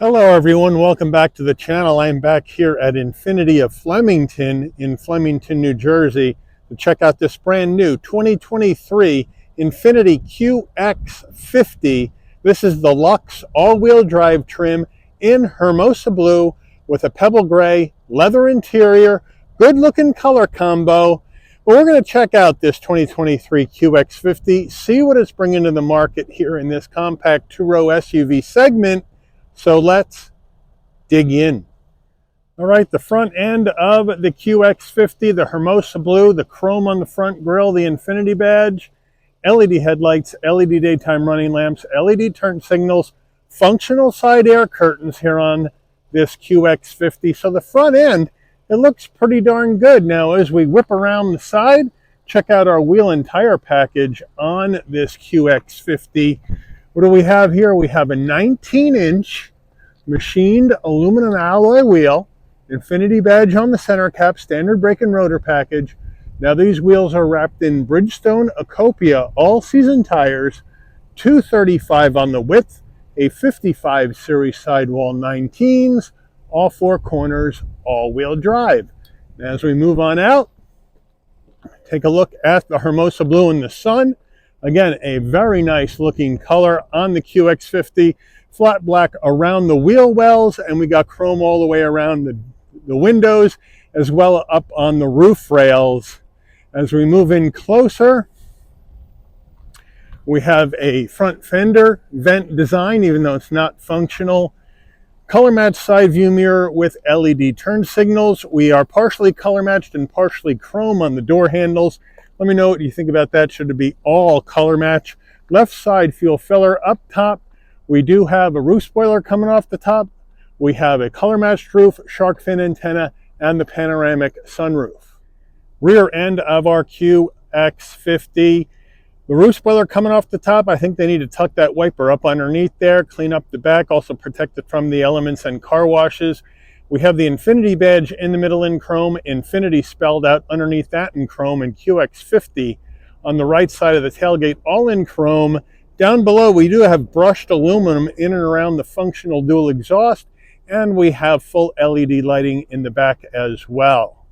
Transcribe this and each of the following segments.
Hello everyone, welcome back to the channel. I'm back here at Infiniti of Flemington in Flemington, New Jersey to check out this brand new 2023 Infiniti QX50. This is the Luxe all-wheel drive trim in Hermosa blue with a pebble gray leather interior, good looking color combo. Well, we're going to check out this 2023 QX50, see what it's bringing to the market here in this compact two-row SUV segment. So let's dig in. All right, the front end of the QX50, the Hermosa blue, the chrome on the front grille, the Infiniti badge, LED headlights, LED daytime running lamps, LED turn signals, functional side air curtains here on this QX50. So the front end, it looks pretty darn good. Now, as we whip around the side, check out our wheel and tire package on this QX50. What do we have here? We have a 19-inch machined aluminum alloy wheel, Infiniti badge on the center cap, standard brake and rotor package. Now these wheels are wrapped in Bridgestone Acopia all-season tires, 235 on the width, a 55 series sidewall 19s, all four corners, all-wheel drive. Now as we move on out, take a look at the Hermosa blue in the sun. Again, a very nice looking color on the QX50, flat black around the wheel wells, and we got chrome all the way around the windows, as well up on the roof rails. As we move in closer, we have a front fender vent design, even though it's not functional. Color matched side view mirror with LED turn signals. We are partially color matched and partially chrome on the door handles. Let me know what you think about that. Should it be all color match? Left side fuel filler up top. We do have a roof spoiler coming off the top. We have a color matched roof, shark fin antenna, and the panoramic sunroof. Rear end of our QX50. The roof spoiler coming off the top. I think they need to tuck that wiper up underneath there, clean up the back, also protect it from the elements and car washes. We have the Infiniti badge in the middle in chrome, Infiniti spelled out underneath that in chrome, and QX50 on the right side of the tailgate, all in chrome. Down below, we do have brushed aluminum in and around the functional dual exhaust, and we have full LED lighting in the back as well.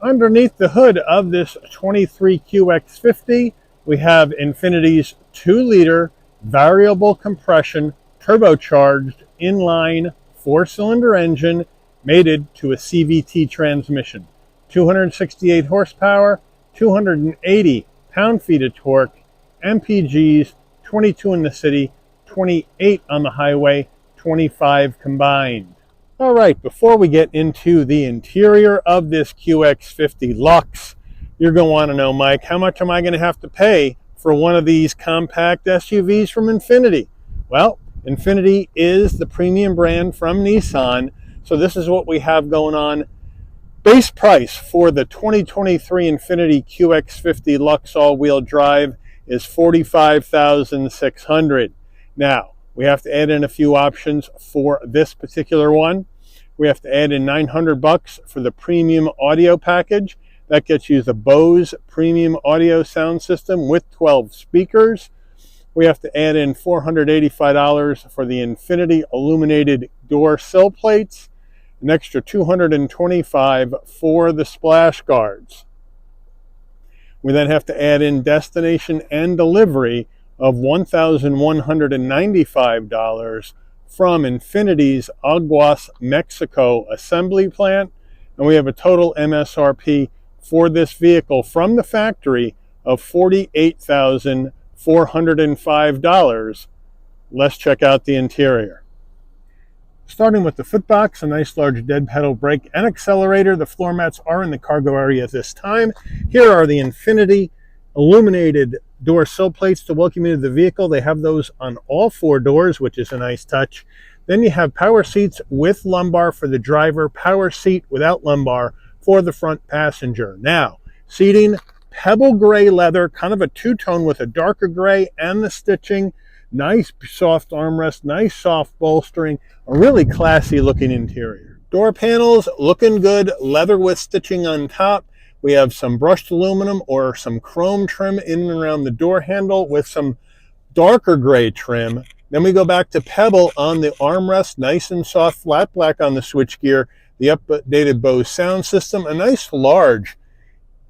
Underneath the hood of this 23 QX50, we have Infiniti's 2-liter variable compression turbocharged inline 4-cylinder engine mated to a CVT transmission. 268 horsepower, 280 pound-feet of torque, MPGs, 22 in the city, 28 on the highway, 25 combined. All right, before we get into the interior of this QX50 Luxe, you're going to want to know, Mike, how much am I going to have to pay for one of these compact SUVs from Infiniti? Well, Infiniti is the premium brand from Nissan, so this is what we have going on. Base price for the 2023 Infiniti QX50 Luxe all-wheel drive is $45,600. Now, we have to add in a few options for this particular one. We have to add in $900 for the premium audio package. That gets you the Bose premium audio sound system with 12 speakers. We have to add in $485 for the Infiniti illuminated door sill plates, an extra $225 for the splash guards. We then have to add in destination and delivery of $1,195 from Infiniti's Aguas, Mexico assembly plant, and we have a total MSRP for this vehicle from the factory of $48,405. Let's check out the interior. Starting with the footbox, a nice large dead pedal brake and accelerator. The floor mats are in the cargo area at this time. Here are the Infiniti illuminated door sill plates to welcome you to the vehicle. They have those on all four doors, which is a nice touch. Then you have power seats with lumbar for the driver, power seat without lumbar for the front passenger. Now, seating, pebble gray leather, kind of a two-tone with a darker gray and the stitching. Nice soft armrest, nice soft bolstering, a really classy looking interior. Door panels looking good, leather with stitching on top. We have some brushed aluminum or some chrome trim in and around the door handle with some darker gray trim Then we go back to Pebble on the armrest, nice and soft, flat black on the switchgear, the updated Bose sound system, a nice large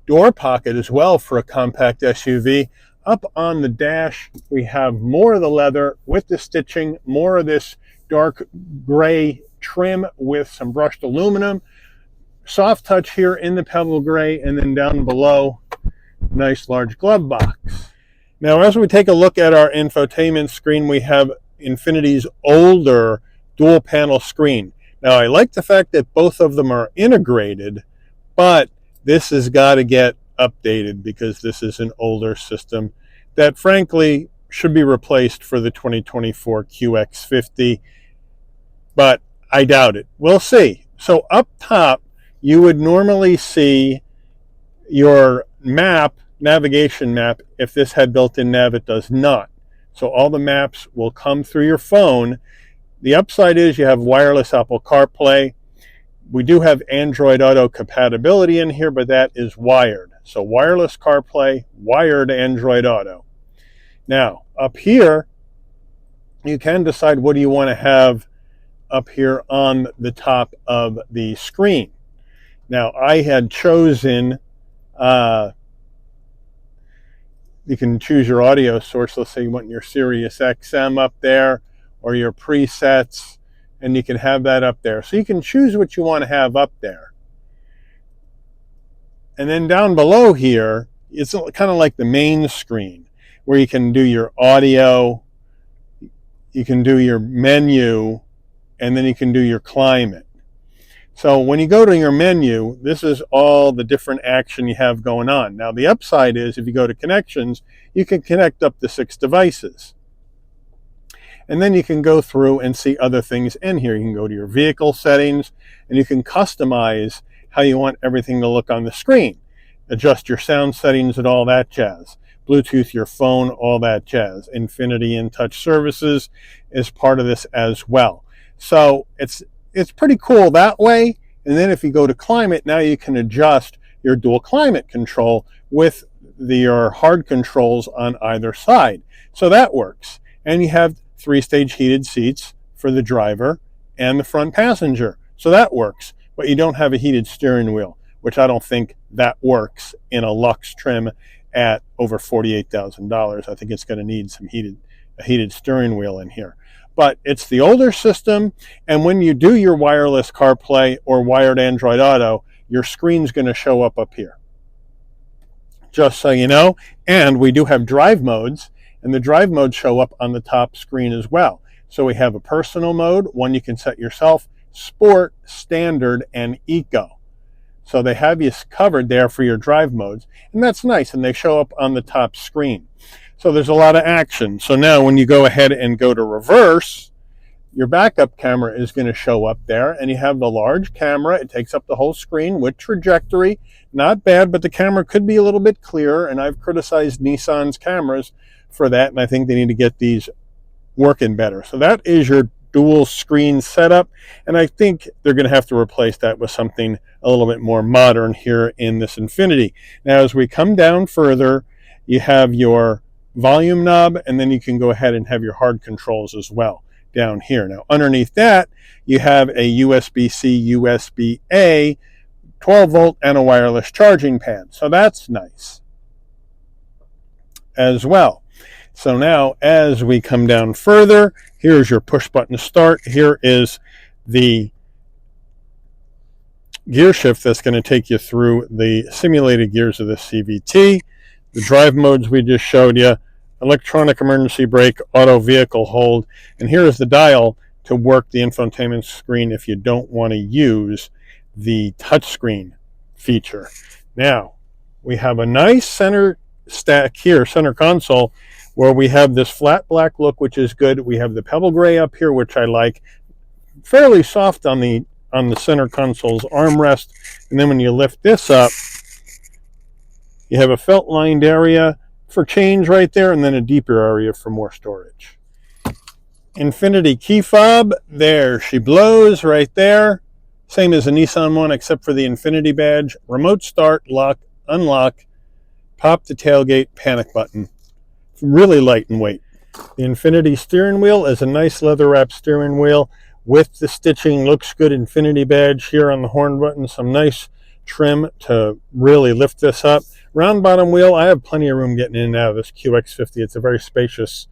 door pocket as well for a compact SUV. Up on the dash, we have more of the leather with the stitching, more of this dark gray trim with some brushed aluminum. Soft touch here in the Pebble gray, and then down below, nice large glove box. Now, as we take a look at our infotainment screen, we have Infiniti's older dual panel screen. Now, I like the fact that both of them are integrated, but this has got to get updated because this is an older system that frankly should be replaced for the 2024 QX50, but I doubt it. We'll see. So up top, you would normally see your navigation map. If this had built-in nav, it does not. So all the maps will come through your phone. The upside is you have wireless Apple CarPlay. We do have Android Auto compatibility in here, but that is wired. So wireless CarPlay, wired Android Auto. Now, up here, you can decide what do you want to have up here on the top of the screen. Now, I had chosen, you can choose your audio source. Let's say you want your Sirius XM up there or your presets, and you can have that up there. So you can choose what you want to have up there. And then down below here, it's kind of like the main screen where you can do your audio, you can do your menu, and then you can do your climate. So when you go to your menu, this is all the different action you have going on. Now the upside is if you go to connections, you can connect up to 6 devices. And then you can go through and see other things in here. You can go to your vehicle settings and you can customize how you want everything to look on the screen. Adjust your sound settings and all that jazz. Bluetooth your phone, all that jazz. Infiniti InTouch services is part of this as well. So it's pretty cool that way. And then if you go to climate, now you can adjust your dual climate control with your hard controls on either side. So that works. And you have 3-stage heated seats for the driver and the front passenger. So that works. But you don't have a heated steering wheel, which I don't think that works in a Luxe trim at over $48,000. I think it's going to need some a heated steering wheel in here. But it's the older system, and when you do your wireless CarPlay or wired Android Auto, your screen's going to show up here. Just so you know. And we do have drive modes, and the drive modes show up on the top screen as well. So we have a personal mode, one you can set yourself, sport, standard, and eco. So they have you covered there for your drive modes, and that's nice, and they show up on the top screen. So there's a lot of action. So now when you go ahead and go to reverse, your backup camera is going to show up there, and you have the large camera. It takes up the whole screen with trajectory. Not bad, but the camera could be a little bit clearer, and I've criticized Nissan's cameras for that, and I think they need to get these working better. So that is your dual screen setup, and I think they're going to have to replace that with something a little bit more modern here in this Infiniti. Now, as we come down further, you have your volume knob, and then you can go ahead and have your hard controls as well down here. Now, underneath that, you have a USB-C, USB-A, 12-volt, and a wireless charging pad. So that's nice as well. So now, as we come down further, here's your push-button start. Here is the gear shift that's going to take you through the simulated gears of the CVT. The drive modes we just showed you, electronic emergency brake, auto vehicle hold, and here is the dial to work the infotainment screen if you don't want to use the touchscreen feature. Now, we have a nice center stack here, center console, where we have this flat black look, which is good. We have the pebble gray up here, which I like. Fairly soft on the center console's armrest, and then when you lift this up, you have a felt-lined area for change right there, and then a deeper area for more storage. Infiniti key fob, there she blows right there. Same as a Nissan one, except for the Infiniti badge. Remote start, lock, unlock, pop the tailgate, panic button. Really light in weight. The Infiniti steering wheel is a nice leather wrap steering wheel with the stitching. Looks good. Infiniti badge here on the horn button. Some nice trim to really lift this up. Round bottom wheel. I have plenty of room getting in and out of this QX50. It's a very spacious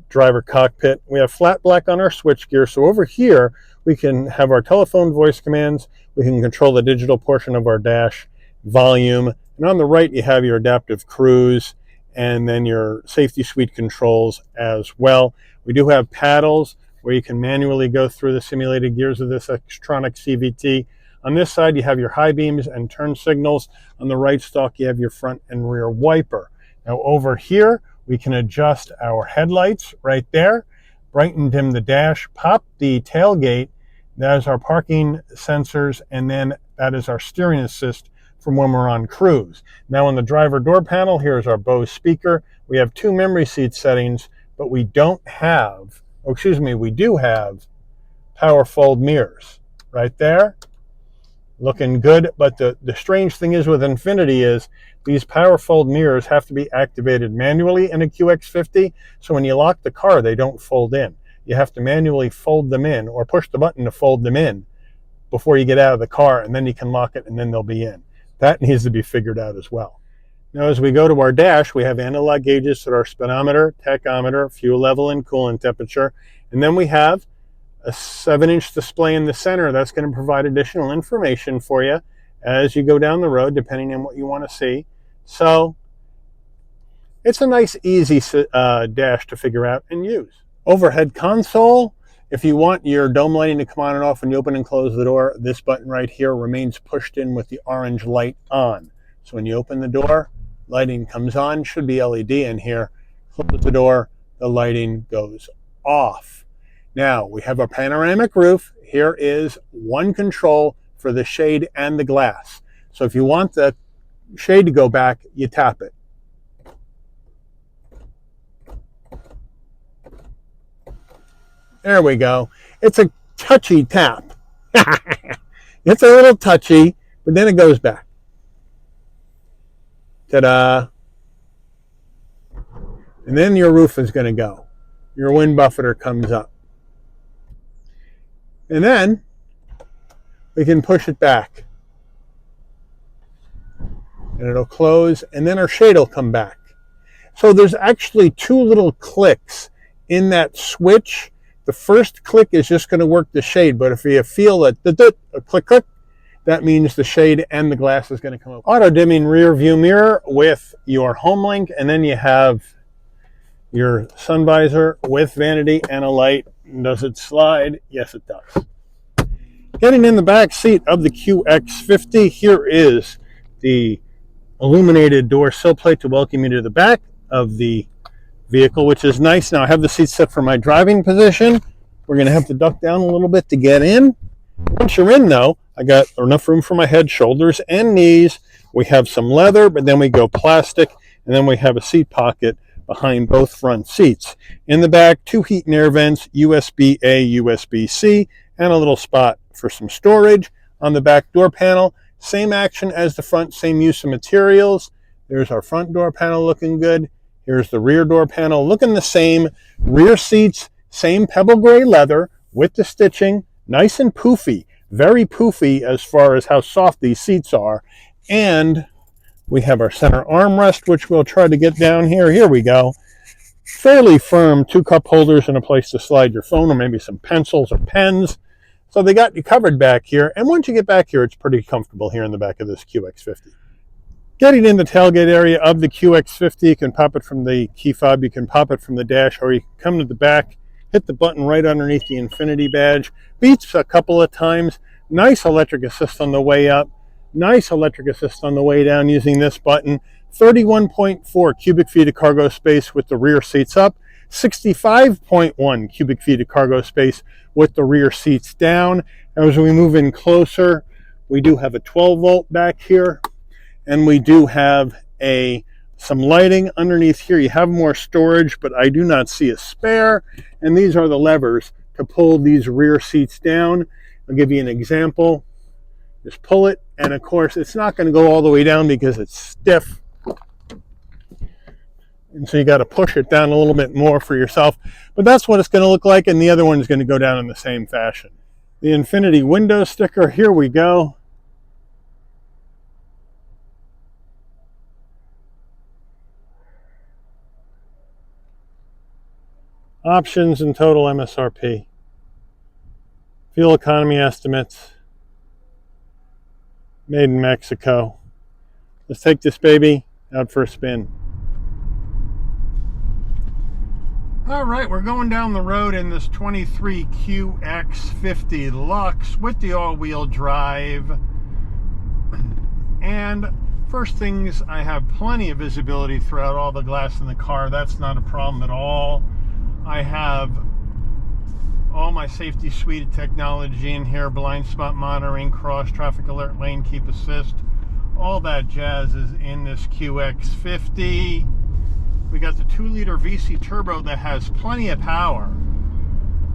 driver cockpit. We have flat black on our switchgear. So over here we can have our telephone voice commands. We can control the digital portion of our dash, volume, and on the right you have your adaptive cruise and then your safety suite controls as well. We do have paddles where you can manually go through the simulated gears of this Xtronic CVT. On this side you have your high beams and turn signals. On the right stalk you have your front and rear wiper. Now over here we can adjust our headlights right there, brighten, dim the dash, pop the tailgate. That is our parking sensors, and then that is our steering assist from when we're on cruise. Now on the driver door panel, here's our Bose speaker. We have 2 memory seat settings, but we don't have, we do have power fold mirrors right there. Looking good, but the strange thing is with Infiniti is these power fold mirrors have to be activated manually in a QX50, so when you lock the car, they don't fold in. You have to manually fold them in or push the button to fold them in before you get out of the car, and then you can lock it and then they'll be in. That needs to be figured out as well. Now as we go to our dash, we have analog gauges at our speedometer, tachometer, fuel level, and coolant temperature. And then we have a 7-inch display in the center that's going to provide additional information for you as you go down the road, depending on what you want to see. So it's a nice, easy dash to figure out and use. Overhead console. If you want your dome lighting to come on and off when you open and close the door, this button right here remains pushed in with the orange light on. So when you open the door, lighting comes on, should be LED in here. Close the door, the lighting goes off. Now we have a panoramic roof. Here is one control for the shade and the glass. So if you want the shade to go back, you tap it. There we go. It's a touchy tap. It's a little touchy, but then it goes back. Ta-da. And then your roof is going to go. Your wind buffeter comes up. And then we can push it back. And it'll close, and then our shade will come back. So there's actually 2 little clicks in that switch. The first click is just going to work the shade, but if you feel that a click, click, that means the shade and the glass is going to come up. Auto dimming rear view mirror with your home link, and then you have your sun visor with vanity and a light. Does it slide? Yes, it does. Getting in the back seat of the QX50, here is the illuminated door sill plate to welcome you to the back of the vehicle, which is nice. Now I have the seat set for my driving position. We're going to have to duck down a little bit to get in. Once you're in though, I got enough room for my head, shoulders, and knees. We have some leather, but then we go plastic, and then we have a seat pocket behind both front seats. In the back, 2 heat and air vents, USB-A, USB-C, and a little spot for some storage. On the back door panel, same action as the front, same use of materials. There's our front door panel looking good. Here's the rear door panel looking the same. Rear seats, same pebble gray leather with the stitching, nice and poofy, very poofy as far as how soft these seats are. And we have our center armrest, which we'll try to get down here. Here we go. Fairly firm, 2 cup holders and a place to slide your phone or maybe some pencils or pens. So they got you covered back here. And once you get back here, it's pretty comfortable here in the back of this QX50. Getting in the tailgate area of the QX50, you can pop it from the key fob, you can pop it from the dash, or you can come to the back, hit the button right underneath the Infiniti badge. Beeps a couple of times. Nice electric assist on the way up. Nice electric assist on the way down using this button. 31.4 cubic feet of cargo space with the rear seats up. 65.1 cubic feet of cargo space with the rear seats down. As we move in closer, we do have a 12 volt back here. And we do have some lighting underneath here. You have more storage, but I do not see a spare. And these are the levers to pull these rear seats down. I'll give you an example. Just pull it, and of course, it's not going to go all the way down because it's stiff. And so you got to push it down a little bit more for yourself. But that's what it's going to look like, and the other one is going to go down in the same fashion. The Infiniti window sticker, here we go. Options and total MSRP. Fuel economy estimates. Made in Mexico. Let's take this baby out for a spin. All right, we're going down the road in this 23 QX50 Luxe with the all-wheel drive. And first things, I have plenty of visibility throughout all the glass in the car. That's not a problem at all. I have all my safety suite of technology in here, blind spot monitoring, cross traffic alert, lane keep assist, all that jazz is in this QX50. We got the 2-liter VC turbo that has plenty of power.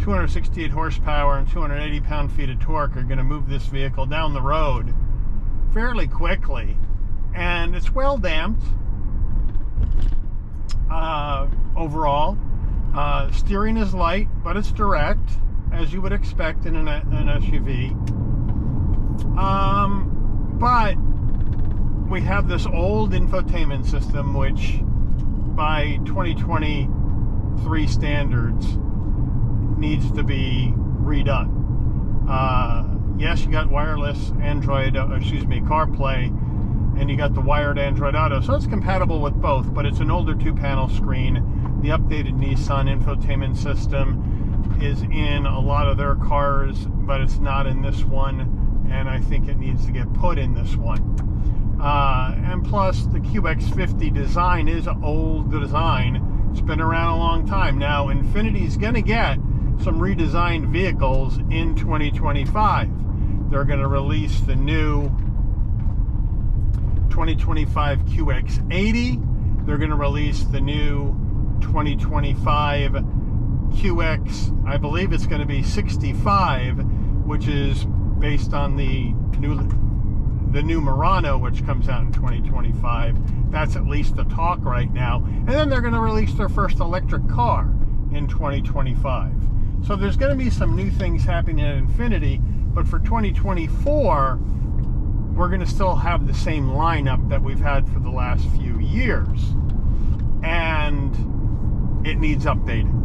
268 horsepower and 280 pound-feet of torque are going to move this vehicle down the road fairly quickly. And it's well damped overall. Steering is light, but it's direct, as you would expect in an SUV. But we have this old infotainment system, which by 2023 standards needs to be redone. Yes, you got wireless Android, CarPlay, and you got the wired Android Auto, so it's compatible with both, but it's an older 2-panel screen. The updated Nissan infotainment system is in a lot of their cars, but it's not in this one, and I think it needs to get put in this one. And plus, the QX50 design is an old design. It's been around a long time. Now, Infiniti's going to get some redesigned vehicles in 2025. They're going to release the new 2025 QX80. They're going to release the new 2025 QX, I believe it's going to be 65, which is based on the new Murano, which comes out in 2025. That's at least the talk right now. And then they're going to release their first electric car in 2025. So there's going to be some new things happening at Infiniti, but for 2024, we're going to still have the same lineup that we've had for the last few years. And it needs updating.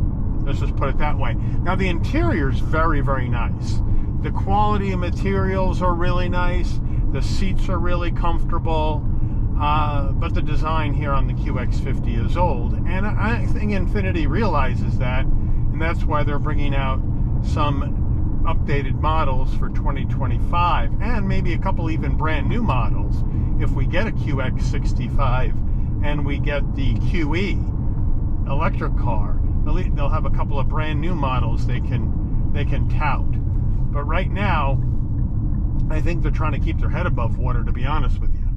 Let's just put it that way. Now, the interior is very, very nice. The quality of materials are really nice. The seats are really comfortable. But the design here on the QX50 is old. And I think Infiniti realizes that. And that's why they're bringing out some updated models for 2025. And maybe a couple even brand new models. If we get a QX65 and we get the QE electric car, they'll have a couple of brand new models they can tout. But right now, I think they're trying to keep their head above water, to be honest with you.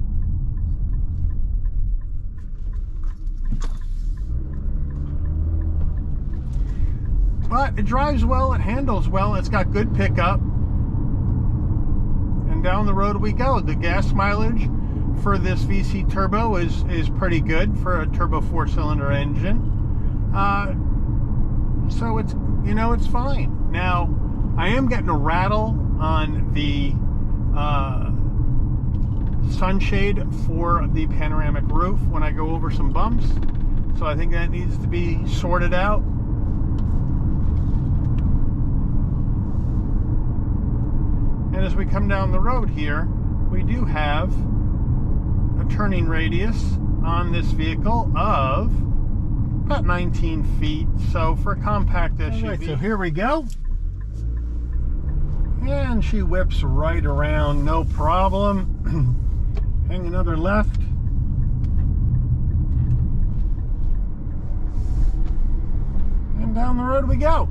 But it drives well, it handles well, it's got good pickup. And down the road we go. The gas mileage for this VC turbo is pretty good for a turbo 4-cylinder engine. So it's, it's fine. Now, I am getting a rattle on the sunshade for the panoramic roof when I go over some bumps. So I think that needs to be sorted out. And as we come down the road here, we do have a turning radius on this vehicle of about 19 feet. So for a compact SUV. All right, so here we go. And she whips right around, no problem. Hang another left. And down the road we go.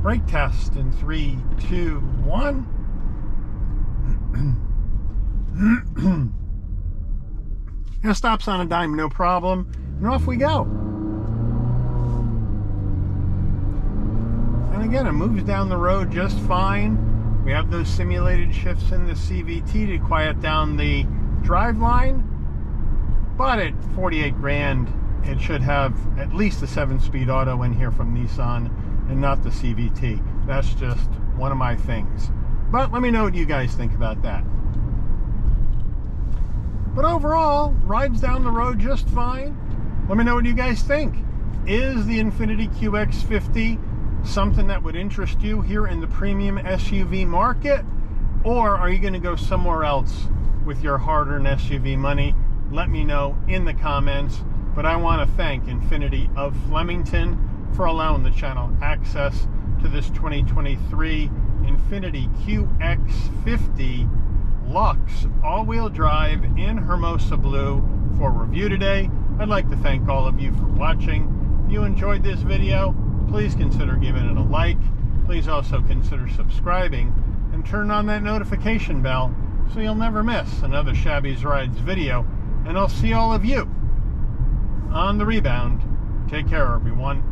Brake test in 3, 2, 1. And stops on a dime, no problem. And off we go. And again, it moves down the road just fine. We have those simulated shifts in the CVT to quiet down the driveline. But at 48 grand, it should have at least a 7-speed auto in here from Nissan and not the CVT. That's just one of my things. But let me know what you guys think about that. But overall, rides down the road just fine. Let me know what you guys think. Is the Infiniti QX50 something that would interest you here in the premium SUV market? Or are you going to go somewhere else with your hard-earned SUV money? Let me know in the comments. But I want to thank Infiniti of Flemington for allowing the channel access to this 2023 Infiniti QX50 Luxe all-wheel drive in Hermosa Blue for review today. I'd like to thank all of you for watching. If you enjoyed this video, please consider giving it a like. Please also consider subscribing and turn on that notification bell so you'll never miss another Shabby's Rides video. And I'll see all of you on the rebound. Take care, everyone.